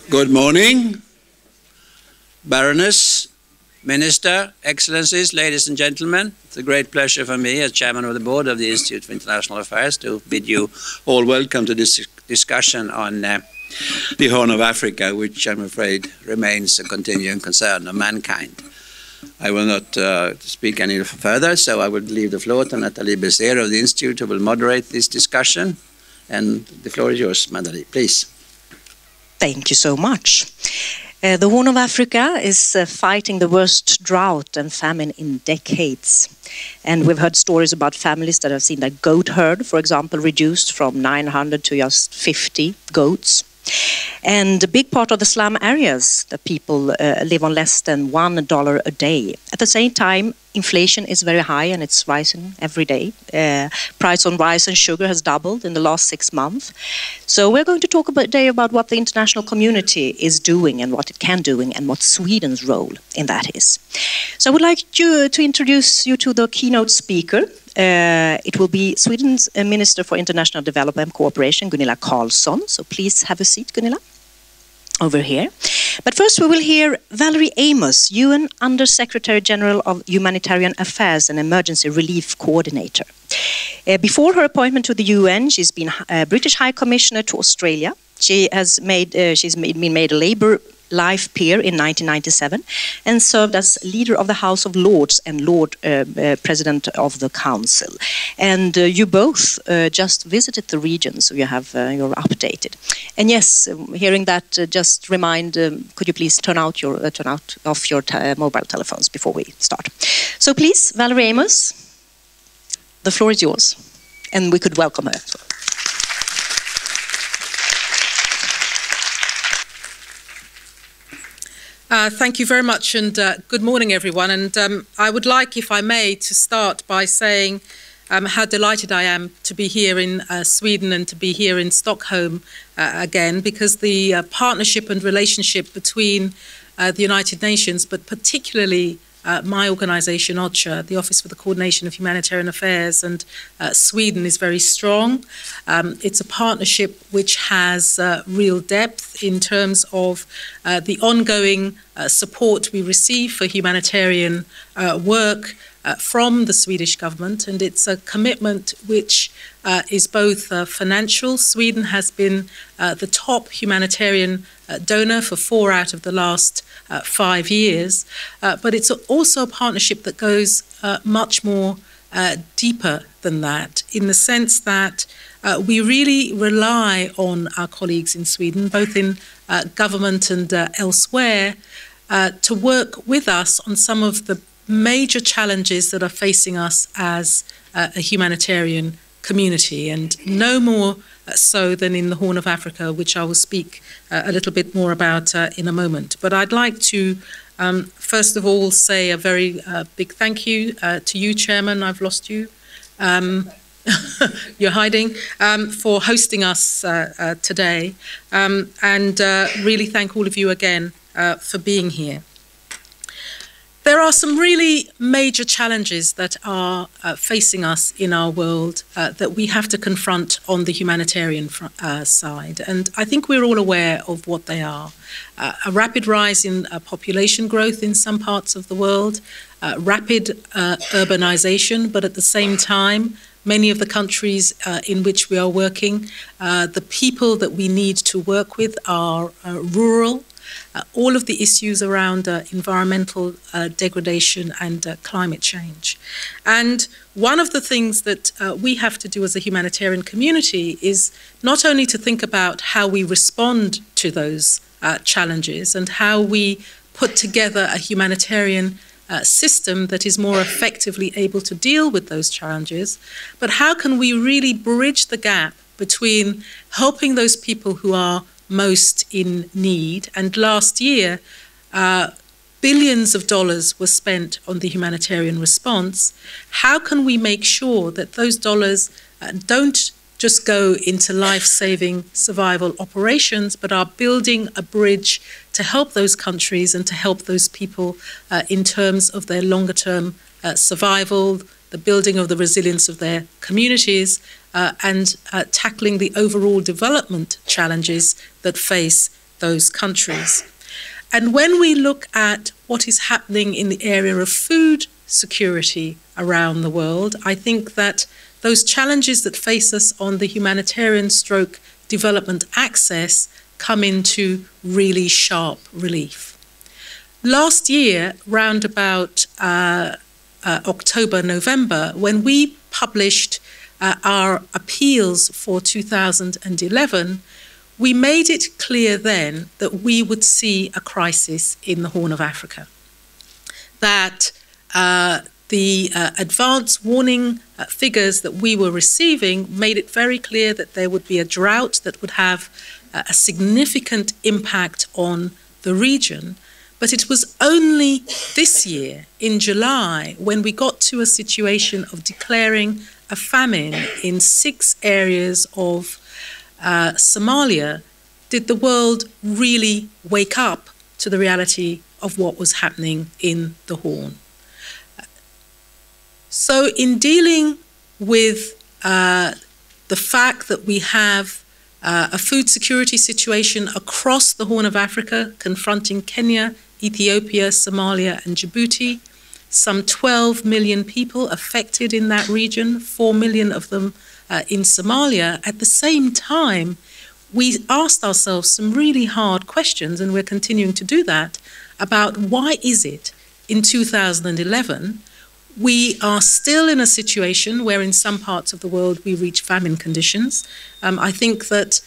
Good morning, Baroness, Minister, Excellencies, ladies and gentlemen. It's a great pleasure for me as Chairman of the Board of the Institute for International Affairs to bid you all welcome to this discussion on the Horn of Africa, which I'm afraid remains a continuing concern of mankind. I will not speak any further, so I will leave the floor to Nathalie Besèr of the Institute, who will moderate this discussion. And the floor is yours, Nathalie, please. Thank you so much. The Horn of Africa is fighting the worst drought and famine in decades. And we've heard stories about families that have seen their goat herd, for example, reduced from 900 to just 50 goats. And a big part of the slum areas, the people live on less than $1 a day. At the same time, inflation is very high and it's rising every day. Price on rice and sugar has doubled in the last 6 months. So we're going to talk today about what the international community is doing and what it can do and what Sweden's role in that is. So I would like to introduce you to the keynote speaker. It will be Sweden's Minister for International Development and Cooperation, Gunilla Carlsson. So please have a seat, Gunilla, over here. But first we will hear Valerie Amos, UN Under-Secretary General of Humanitarian Affairs and Emergency Relief Coordinator. Before her appointment to the UN, she's been British High Commissioner to Australia. She's been made a Labour Life Peer in 1997 and served as leader of the House of Lords and Lord President of the Council. And you both just visited the region, so you have you're updated. And yes, hearing that, just remind, could you please turn off your mobile telephones before we start? So please, Valerie Amos, the floor is yours, and we could welcome her. Thank you very much, and good morning, everyone. And I would like, if I may, to start by saying how delighted I am to be here in Sweden and to be here in Stockholm again, because the partnership and relationship between the United Nations, but particularly my organisation, OCHA, the Office for the Coordination of Humanitarian Affairs, and Sweden is very strong. It's a partnership which has real depth in terms of the ongoing support we receive for humanitarian work from the Swedish government, and it's a commitment which is both financial. Sweden has been the top humanitarian donor for 4 out of the last 5 years, but it's also a partnership that goes much more deeper than that, in the sense that we really rely on our colleagues in Sweden, both in government and elsewhere, to work with us on some of the major challenges that are facing us as a humanitarian community, and no more so than in the Horn of Africa, which I will speak a little bit more about in a moment. But I'd like to first of all say a very big thank you to you, Chairman. I've lost you. You're hiding, for hosting us today, and really thank all of you again for being here. There are some really major challenges that are facing us in our world that we have to confront on the humanitarian side. And I think we're all aware of what they are. A rapid rise in population growth in some parts of the world, rapid urbanization, but at the same time, many of the countries in which we are working, the people that we need to work with are rural. All of the issues around environmental degradation and climate change. And one of the things that we have to do as a humanitarian community is not only to think about how we respond to those challenges and how we put together a humanitarian system that is more effectively able to deal with those challenges, but how can we really bridge the gap between helping those people who are most in need. And last year, billions of dollars were spent on the humanitarian response. How can we make sure that those dollars don't just go into life-saving survival operations, but are building a bridge to help those countries and to help those people in terms of their longer-term survival, the building of the resilience of their communities, and tackling the overall development challenges that face those countries. And when we look at what is happening in the area of food security around the world, I think that those challenges that face us on the humanitarian stroke development access come into really sharp relief. Last year, round about October, November, when we published our appeals for 2011, we made it clear then that we would see a crisis in the Horn of Africa, that the advance warning figures that we were receiving made it very clear that there would be a drought that would have a significant impact on the region. But it was only this year, in July, when we got to a situation of declaring a famine in 6 areas of Somalia, did the world really wake up to the reality of what was happening in the Horn. So in dealing with the fact that we have a food security situation across the Horn of Africa, confronting Kenya, Ethiopia, Somalia, and Djibouti, some 12 million people affected in that region, 4 million of them in Somalia. At the same time, we asked ourselves some really hard questions, and we're continuing to do that, about why is it in 2011 we are still in a situation where in some parts of the world we reach famine conditions. I think that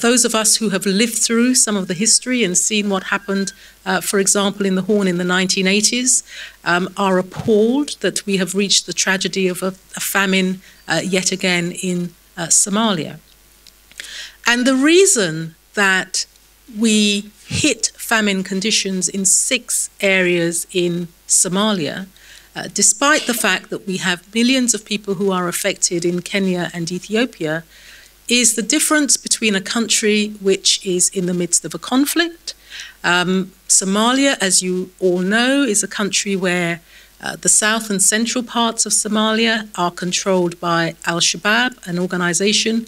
those of us who have lived through some of the history and seen what happened, for example, in the Horn in the 1980s, are appalled that we have reached the tragedy of a famine yet again in Somalia. And the reason that we hit famine conditions in 6 areas in Somalia, despite the fact that we have millions of people who are affected in Kenya and Ethiopia, is the difference between a country which is in the midst of a conflict. Somalia, as you all know, is a country where the south and central parts of Somalia are controlled by Al-Shabaab, an organization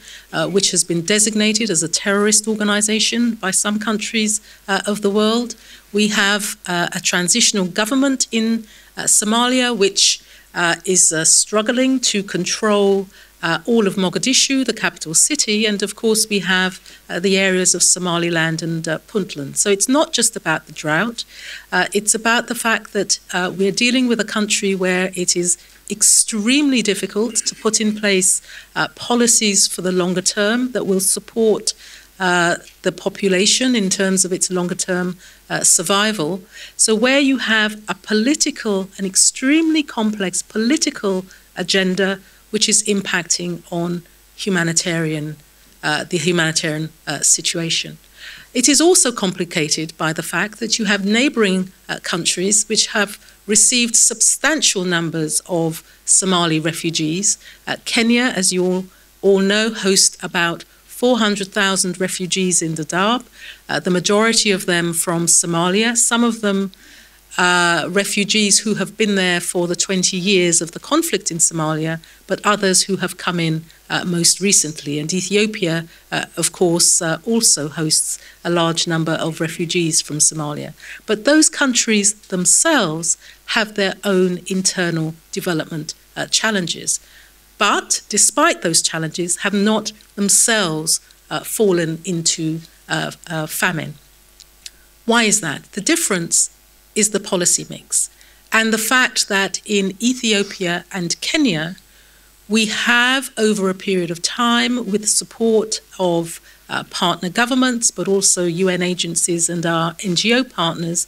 which has been designated as a terrorist organization by some countries of the world. We have a transitional government in Somalia, which is struggling to control all of Mogadishu, the capital city, and of course we have the areas of Somaliland and Puntland. So it's not just about the drought, it's about the fact that we're dealing with a country where it is extremely difficult to put in place policies for the longer term that will support the population in terms of its longer-term survival. So where you have an extremely complex political agenda which is impacting on the humanitarian situation. It is also complicated by the fact that you have neighbouring countries which have received substantial numbers of Somali refugees. Kenya, as you all know, hosts about 400,000 refugees in Dadaab, the majority of them from Somalia, some of them refugees who have been there for the 20 years of the conflict in Somalia, but others who have come in most recently. And Ethiopia, of course, also hosts a large number of refugees from Somalia. But those countries themselves have their own internal development challenges. But despite those challenges, have not themselves fallen into famine. Why is that? The difference is the policy mix, and the fact that in Ethiopia and Kenya, we have, over a period of time, with support of partner governments, but also UN agencies and our NGO partners,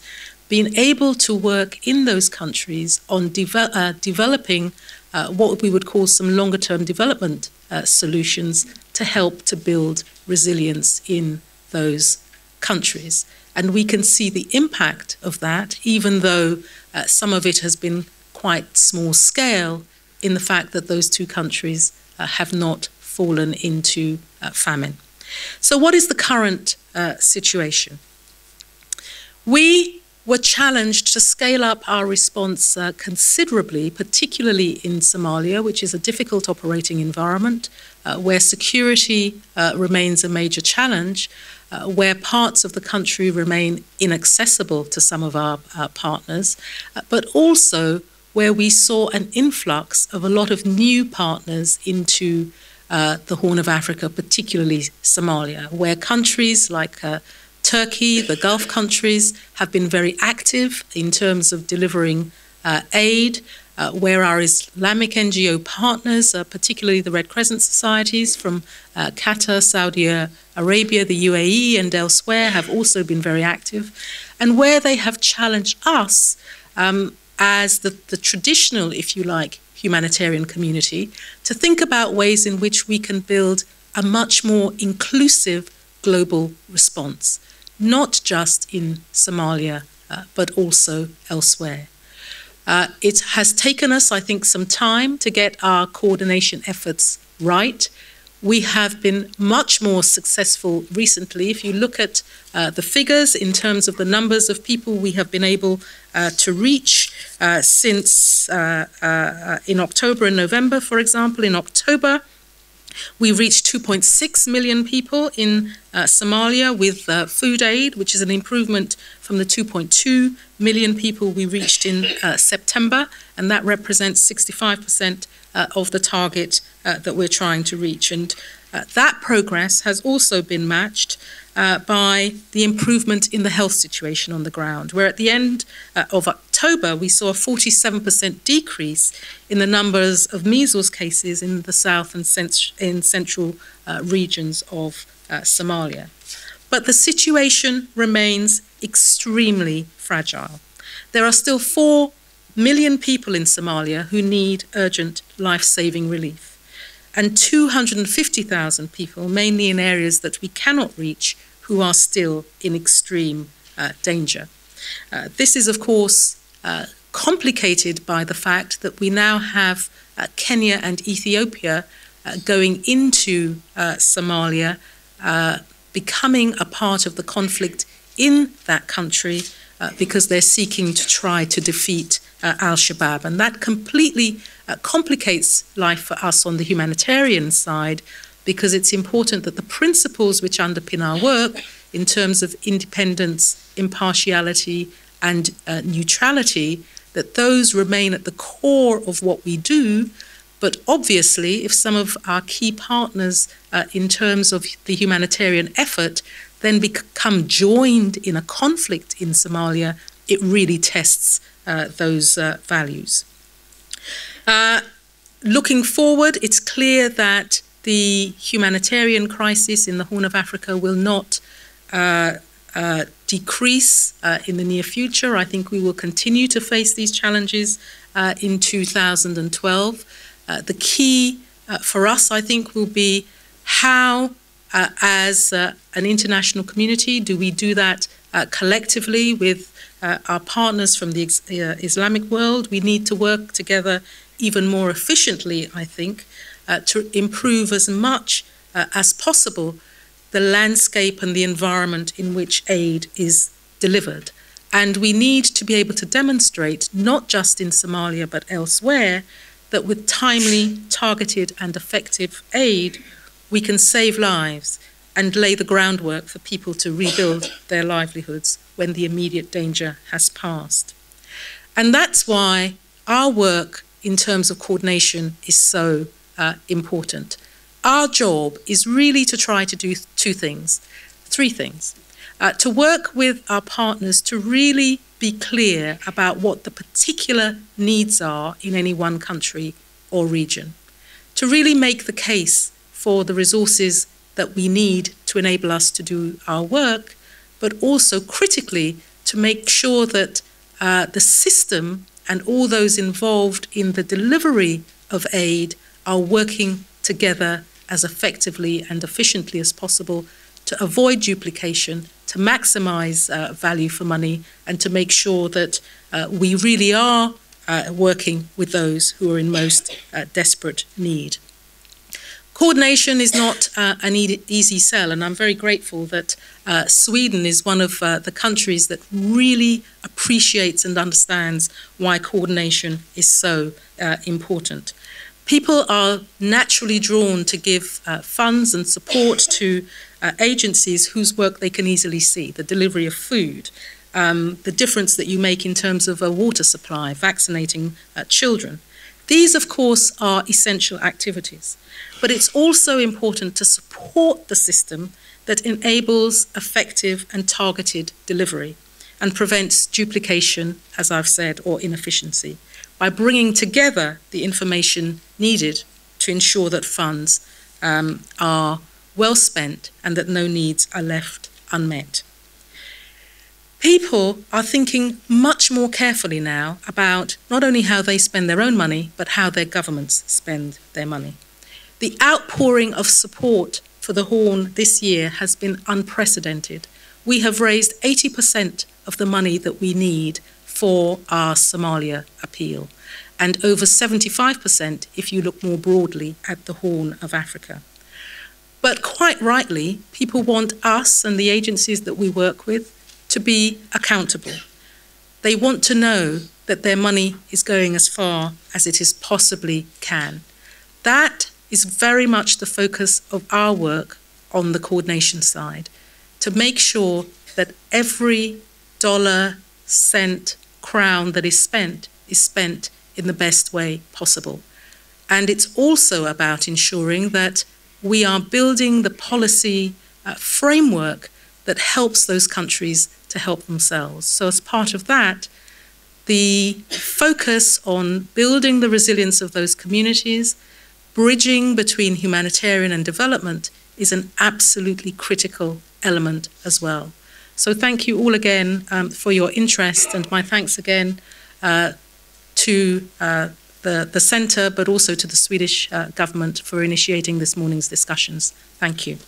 been able to work in those countries on developing what we would call some longer-term development solutions to help to build resilience in those countries. And we can see the impact of that, even though some of it has been quite small scale, in the fact that those 2 countries have not fallen into famine. So what is the current situation? We were challenged to scale up our response considerably, particularly in Somalia, which is a difficult operating environment where security remains a major challenge. where parts of the country remain inaccessible to some of our partners, but also where we saw an influx of a lot of new partners into the Horn of Africa, particularly Somalia, where countries like Turkey, the Gulf countries, have been very active in terms of delivering aid, where our Islamic NGO partners, particularly the Red Crescent societies from Qatar, Saudi Arabia, the UAE and elsewhere, have also been very active, and where they have challenged us as the traditional, if you like, humanitarian community, to think about ways in which we can build a much more inclusive global response, not just in Somalia, but also elsewhere. It has taken us, I think, some time to get our coordination efforts right. We have been much more successful recently. If you look at the figures in terms of the numbers of people we have been able to reach since in October and November, for example. In October, we reached 2.6 million people in Somalia with food aid, which is an improvement from the 2.2 million people we reached in September, and that represents 65% of the target that we're trying to reach. And that progress has also been matched by the improvement in the health situation on the ground, where at the end of October, we saw a 47% decrease in the numbers of measles cases in the south and central regions of Somalia. But the situation remains extremely fragile. There are still 4 million people in Somalia who need urgent life-saving relief, and 250,000 people, mainly in areas that we cannot reach, who are still in extreme danger. This is, of course, complicated by the fact that we now have Kenya and Ethiopia going into Somalia, becoming a part of the conflict in that country because they're seeking to try to defeat al-Shabaab. And that completely complicates life for us on the humanitarian side, because it's important that the principles which underpin our work in terms of independence, impartiality, and neutrality, that those remain at the core of what we do. But obviously, if some of our key partners in terms of the humanitarian effort then become joined in a conflict in Somalia, it really tests those values. Looking forward, it's clear that the humanitarian crisis in the Horn of Africa will not decrease in the near future. I think we will continue to face these challenges in 2012. The key for us, I think, will be how, as an international community, do we do that collectively with our partners from the Islamic world. We need to work together even more efficiently, I think, to improve as much as possible the landscape and the environment in which aid is delivered. And we need to be able to demonstrate, not just in Somalia but elsewhere, that with timely, targeted and effective aid, we can save lives and lay the groundwork for people to rebuild their livelihoods when the immediate danger has passed. And that's why our work in terms of coordination is so important. Our job is really to try to do three things. To work with our partners to really be clear about what the particular needs are in any one country or region. To really make the case for the resources that we need to enable us to do our work, but also critically to make sure that the system and all those involved in the delivery of aid are working together as effectively and efficiently as possible to avoid duplication, to maximize value for money, and to make sure that we really are working with those who are in most desperate need. Coordination is not an easy sell, and I'm very grateful that Sweden is one of the countries that really appreciates and understands why coordination is so important. People are naturally drawn to give funds and support to agencies whose work they can easily see, the delivery of food, the difference that you make in terms of a water supply, vaccinating children. These, of course, are essential activities. But it's also important to support the system that enables effective and targeted delivery and prevents duplication, as I've said, or inefficiency, by bringing together the information needed to ensure that funds are well spent and that no needs are left unmet. People are thinking much more carefully now about not only how they spend their own money, but how their governments spend their money. The outpouring of support for the Horn this year has been unprecedented. We have raised 80% of the money that we need for our Somalia appeal, and over 75% if you look more broadly at the Horn of Africa. But quite rightly, people want us and the agencies that we work with to be accountable. They want to know that their money is going as far as it possibly can. That is very much the focus of our work on the coordination side, to make sure that every dollar, cent, crown that is spent in the best way possible. And it's also about ensuring that we are building the policy framework that helps those countries to help themselves. So as part of that, the focus on building the resilience of those communities, bridging between humanitarian and development, is an absolutely critical element as well. So thank you all again for your interest, and my thanks again to the Centre, but also to the Swedish government for initiating this morning's discussions. Thank you.